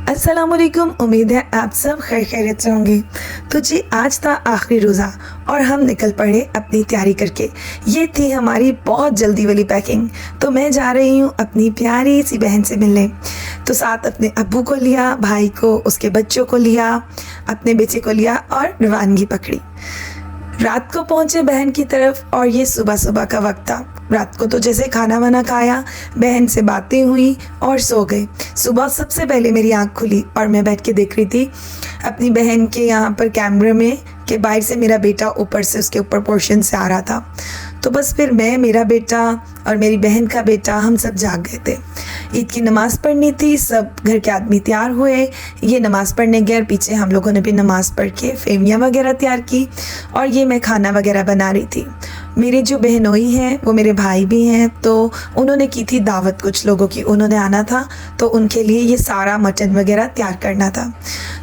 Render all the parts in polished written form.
अस्सलामुअलैकुम। उम्मीद है आप सब खैरियत से होंगे। तो जी आज था आखिरी रोज़ा और हम निकल पड़े अपनी तैयारी करके। ये थी हमारी बहुत जल्दी वाली पैकिंग। तो मैं जा रही हूँ अपनी प्यारी सी बहन से मिलने। तो साथ अपने अब्बू को लिया, भाई को, उसके बच्चों को लिया, अपने बेटे को लिया और रवानगी पकड़ी। रात को पहुँचे बहन की तरफ और ये सुबह सुबह का वक्त था। रात को तो जैसे खाना वाना खाया, बहन से बातें हुई और सो गए। सुबह सबसे पहले मेरी आंख खुली और मैं बैठ के देख रही थी अपनी बहन के यहाँ पर कैमरे में कि बाहर से मेरा बेटा ऊपर से उसके ऊपर पोर्शन से आ रहा था। तो बस फिर मैं, मेरा बेटा और मेरी बहन का बेटा, हम सब जाग गए थे। ईद की नमाज़ पढ़नी थी, सब घर के आदमी तैयार हुए, ये नमाज़ पढ़ने गए, पीछे हम लोगों ने भी नमाज़ पढ़ के फेमियाँ वगैरह तैयार की और ये मैं खाना वगैरह बना रही थी। मेरे जो बहनोई हैं वो मेरे भाई भी हैं, तो उन्होंने की थी दावत कुछ लोगों की, उन्होंने आना था, तो उनके लिए ये सारा मटन वगैरह तैयार करना था।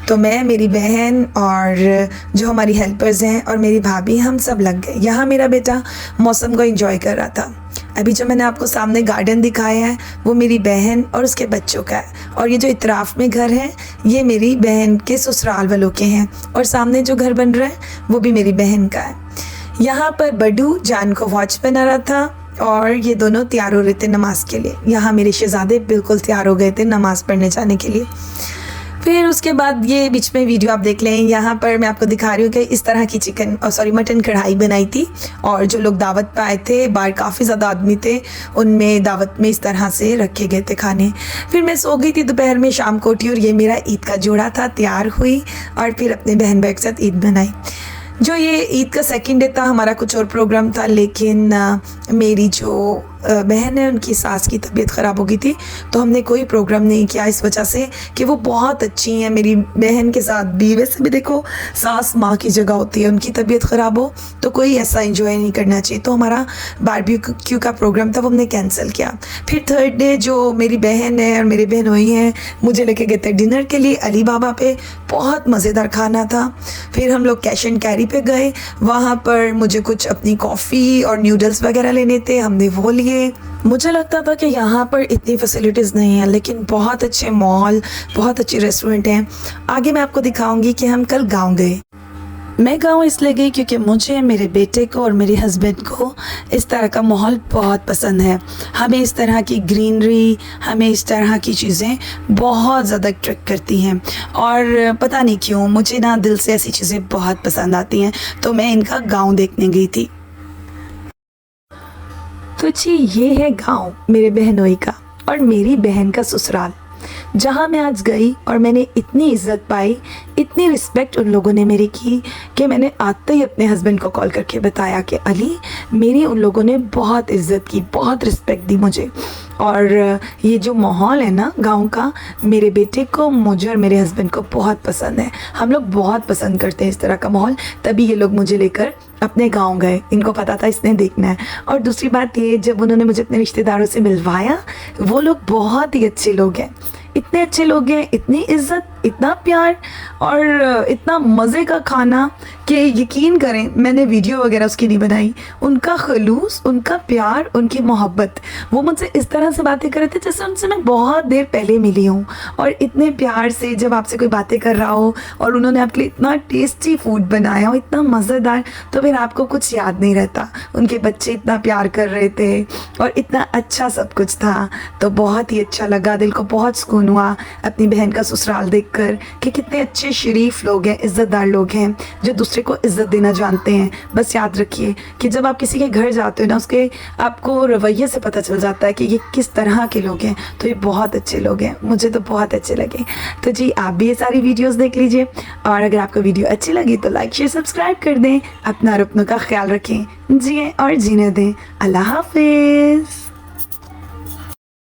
तो मैं, मेरी बहन और जो हमारी हेल्पर्स हैं और मेरी भाभी, हम सब लग गए। यहाँ मेरा बेटा मौसम को एंजॉय कर रहा था। अभी जो मैंने आपको सामने गार्डन दिखाया है वो मेरी बहन और उसके बच्चों का है, और ये जो इतराफ़ में घर है ये मेरी बहन के ससुराल वालों के हैं, और सामने जो घर बन रहा है वो भी मेरी बहन का है। यहाँ पर बड्डू जान को वॉच बना रहा था और ये दोनों तैयार हो रहे थे नमाज के लिए। यहाँ मेरे शहज़ादे बिल्कुल तैयार हो गए थे नमाज़ पढ़ने जाने के लिए। फिर उसके बाद ये बीच में वीडियो आप देख लें। यहाँ पर मैं आपको दिखा रही हूँ कि इस तरह की मटन कढ़ाई बनाई थी, और जो लोग दावत पे आए थे, बाहर काफ़ी ज़्यादा आदमी थे, उनमें दावत में इस तरह से रखे गए थे खाने। फिर मैं सो गई थी दोपहर में, शाम को उठी और ये मेरा ईद का जोड़ा था, तैयार हुई और फिर अपने बहन भाई के साथ ईद बनाई। जो ये ईद का सेकंड डे था, हमारा कुछ और प्रोग्राम था, लेकिन मेरी जो बहन है उनकी सास की तबीयत ख़राब हो गई थी, तो हमने कोई प्रोग्राम नहीं किया इस वजह से कि वो बहुत अच्छी हैं मेरी बहन के साथ भी। वैसे भी देखो, सास माँ की जगह होती है, उनकी तबीयत ख़राब हो तो कोई ऐसा एंजॉय नहीं करना चाहिए। तो हमारा बारबेक्यू का प्रोग्राम था, वो हमने कैंसिल किया। फिर थर्ड डे जो मेरी बहन है और मेरे बहनोई हैं मुझे लेके गए थे डिनर के लिए अली बाबा पे। बहुत मज़ेदार खाना था। फिर हम लोग कैश एंड कैरी पे गए, वहाँ पर मुझे कुछ अपनी कॉफ़ी और न्यूडल्स वगैरह लेने थे, हमने वो लिए। मुझे लगता था कि यहाँ पर इतनी फैसिलिटीज़ नहीं है, लेकिन बहुत अच्छे मॉल, बहुत अच्छे रेस्टोरेंट हैं। आगे मैं आपको दिखाऊंगी कि हम कल गांव गए। मैं गांव इसलिए गई क्योंकि मुझे, मेरे बेटे को और मेरे हस्बैंड को इस तरह का माहौल बहुत पसंद है। हमें इस तरह की ग्रीनरी, हमें इस तरह की चीज़ें बहुत ज़्यादा अट्रैक्ट करती हैं, और पता नहीं क्यों मुझे ना दिल से ऐसी चीज़ें बहुत पसंद आती हैं। तो मैं इनका गाँव देखने गई थी। तो जी ये है गांव मेरे बहनोई का और मेरी बहन का ससुराल, जहाँ मैं आज गई और मैंने इतनी इज़्ज़त पाई, इतनी रिस्पेक्ट उन लोगों ने मेरी की कि मैंने आते ही अपने हस्बैंड को कॉल करके बताया कि अली, मेरी उन लोगों ने बहुत इज़्ज़त की, बहुत रिस्पेक्ट दी मुझे। और ये जो माहौल है ना गांव का, मेरे बेटे को, मुझे और मेरे हस्बैंड को बहुत पसंद है। हम लोग बहुत पसंद करते हैं इस तरह का माहौल, तभी ये लोग मुझे लेकर अपने गांव गए। इनको पता था इसने देखना है। और दूसरी बात ये, जब उन्होंने मुझे अपने रिश्तेदारों से मिलवाया, वो लोग बहुत ही अच्छे लोग हैं, इतने अच्छे लोग हैं, इतनी इज़्ज़त, इतना प्यार और इतना मज़े का खाना कि यकीन करें मैंने वीडियो वगैरह उसकी नहीं बनाई। उनका खलूस, उनका प्यार, उनकी मोहब्बत, वो मुझसे इस तरह से बातें कर रहे थे जैसे उनसे मैं बहुत देर पहले मिली हूँ। और इतने प्यार से जब आपसे कोई बातें कर रहा हो और उन्होंने आपके लिए इतना टेस्टी फूड बनाया हो, इतना मज़ेदार, तो फिर आपको कुछ याद नहीं रहता। उनके बच्चे इतना प्यार कर रहे थे और इतना अच्छा सब कुछ था, तो बहुत ही अच्छा लगा, दिल को बहुत सुकून हुआ अपनी बहन का ससुराल देखकर कि कितने अच्छे शरीफ लोग हैं, इज़्ज़तदार लोग हैं, जो दूसरे को इज़्ज़त देना जानते हैं। बस याद रखिए कि जब आप किसी के घर जाते हो ना, उसके आपको रवैये से पता चल जाता है कि ये किस तरह के लोग हैं। तो ये बहुत अच्छे लोग हैं, मुझे तो बहुत अच्छे लगे। तो जी आप भी ये सारी वीडियोज़ देख लीजिए, और अगर आपको वीडियो अच्छी लगी तो लाइक, शेयर, सब्सक्राइब कर दें। अपना और अपनों का ख्याल रखें, जिए और जीने दें। अल्लाह हाफिज़।